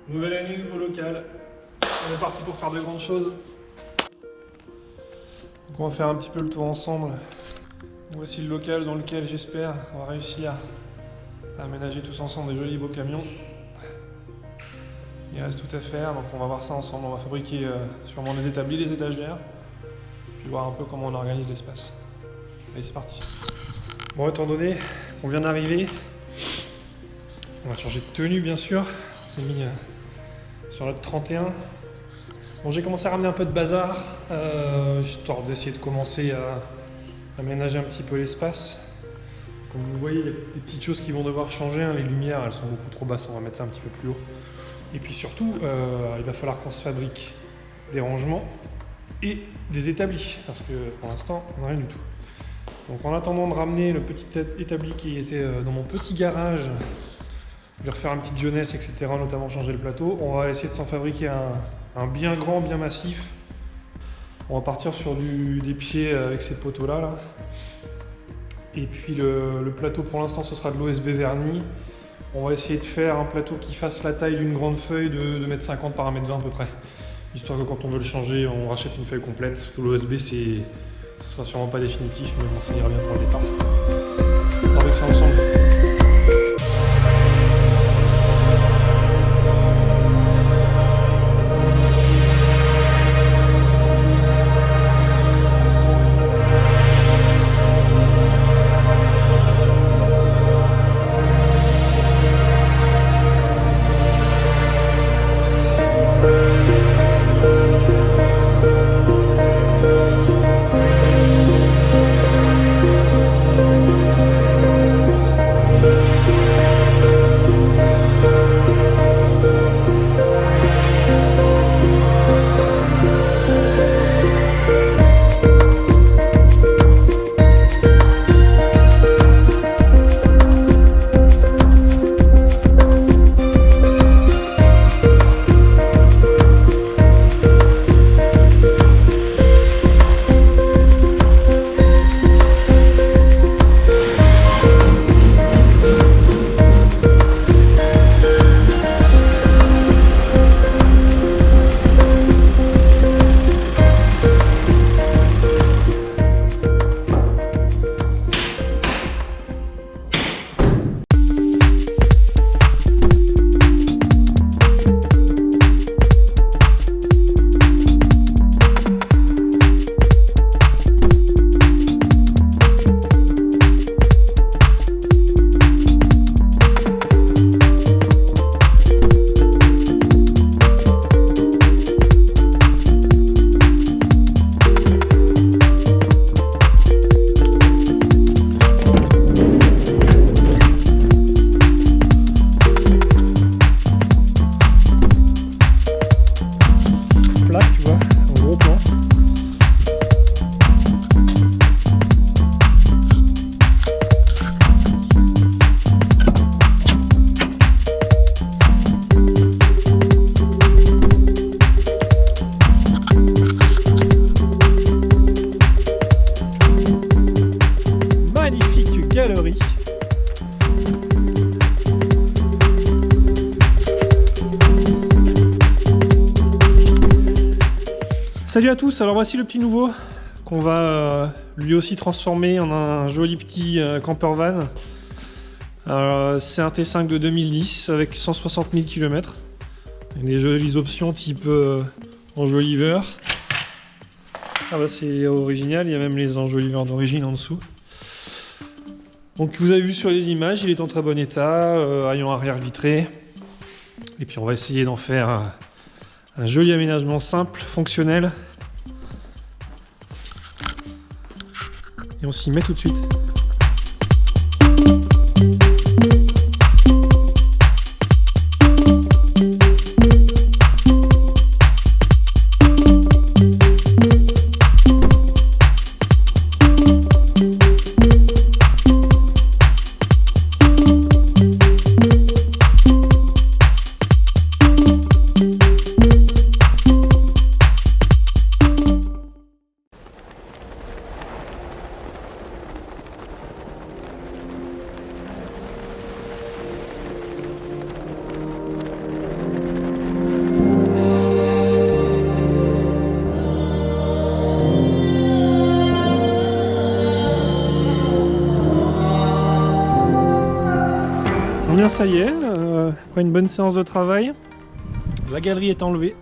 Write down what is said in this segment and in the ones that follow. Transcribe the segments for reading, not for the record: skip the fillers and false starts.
Nouvelle année, nouveau local. On est parti pour faire de grandes choses. Donc on va faire un petit peu le tour ensemble. Voici le local dans lequel j'espère on va réussir à aménager tous ensemble des jolis beaux camions. Il reste tout à faire, donc on va voir ça ensemble. On va fabriquer sûrement des établis, des étagères, puis voir un peu comment on organise l'espace. Allez, c'est parti. Bon, étant donné qu'on vient d'arriver, on va changer de tenue bien sûr. On s'est mis sur notre 31. Bon, j'ai commencé à ramener un peu de bazar, histoire d'essayer de commencer à aménager un petit peu l'espace. Comme vous voyez, il y a des petites choses qui vont devoir changer, hein. Les lumières, elles sont beaucoup trop basses, on va mettre ça un petit peu plus haut. Et puis surtout, il va falloir qu'on se fabrique des rangements et des établis, parce que pour l'instant, on n'a rien du tout. Donc en attendant de ramener le petit établi qui était dans mon petit garage, de refaire une petite jeunesse, etc., notamment changer le plateau, on va essayer de s'en fabriquer un bien grand, bien massif. On va partir sur des pieds avec ces poteaux-là. Là. Et puis le plateau, pour l'instant, ce sera de l'OSB verni. On va essayer de faire un plateau qui fasse la taille d'une grande feuille de 1,50 m par 1,20 m à peu près. Histoire que quand on veut le changer, on rachète une feuille complète. L'OSB, ce sera sûrement pas définitif, mais bon, ça ira bien pour le départ. On va faire ça ensemble. Galerie. Salut à tous, alors voici le petit nouveau qu'on va lui aussi transformer en un joli petit camper van. C'est un T5 de 2010 avec 160 000 km. Avec des jolies options type enjoliveur. Ah bah c'est original, il y a même les enjoliveurs d'origine en dessous. Donc vous avez vu sur les images, il est en très bon état, haillons arrière vitré. Et puis on va essayer d'en faire un joli aménagement simple, fonctionnel. Et on s'y met tout de suite. ça y est, après une bonne séance de travail, la galerie est enlevée.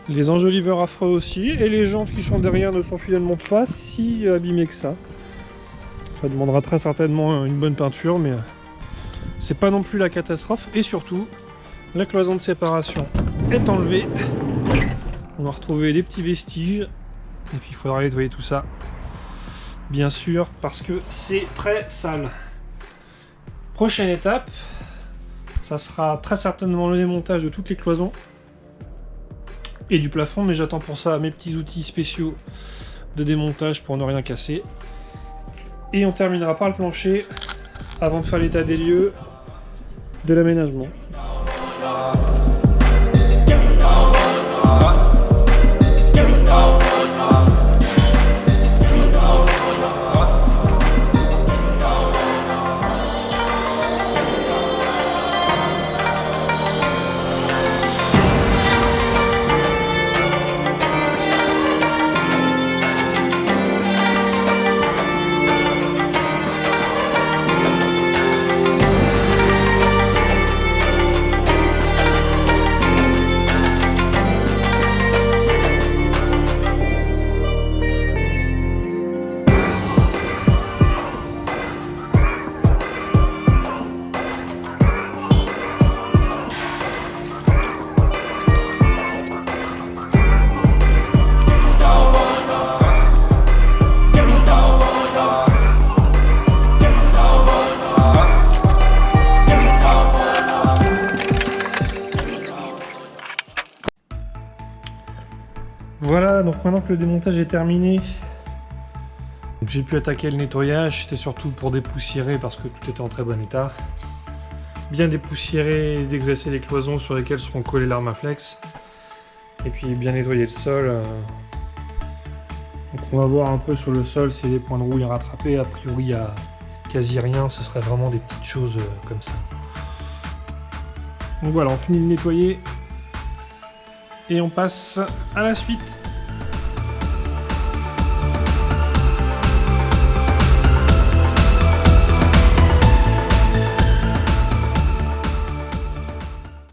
Les enjoliveurs affreux aussi, et les jantes qui sont derrière ne sont finalement pas si abîmées que ça. Ça demandera très certainement une bonne peinture, mais c'est pas non plus la catastrophe. Et surtout, la cloison de séparation est enlevée. On va retrouver des petits vestiges, et puis il faudra nettoyer tout ça, bien sûr, parce que c'est très sale. Prochaine étape, ça sera très certainement le démontage de toutes les cloisons et du plafond, mais j'attends pour ça mes petits outils spéciaux de démontage pour ne rien casser. Et on terminera par le plancher avant de faire l'état des lieux de l'aménagement. Voilà, donc maintenant que le démontage est terminé, j'ai pu attaquer le nettoyage. C'était surtout pour dépoussiérer parce que tout était en très bon état. Bien dépoussiérer et dégraisser les cloisons sur lesquelles seront collées l'Armaflex. Et puis bien nettoyer le sol. Donc on va voir un peu sur le sol s'il y a des points de rouille à rattraper. A priori il n'y a quasi rien, ce serait vraiment des petites choses comme ça. Donc voilà, on finit de nettoyer. Et on passe à la suite.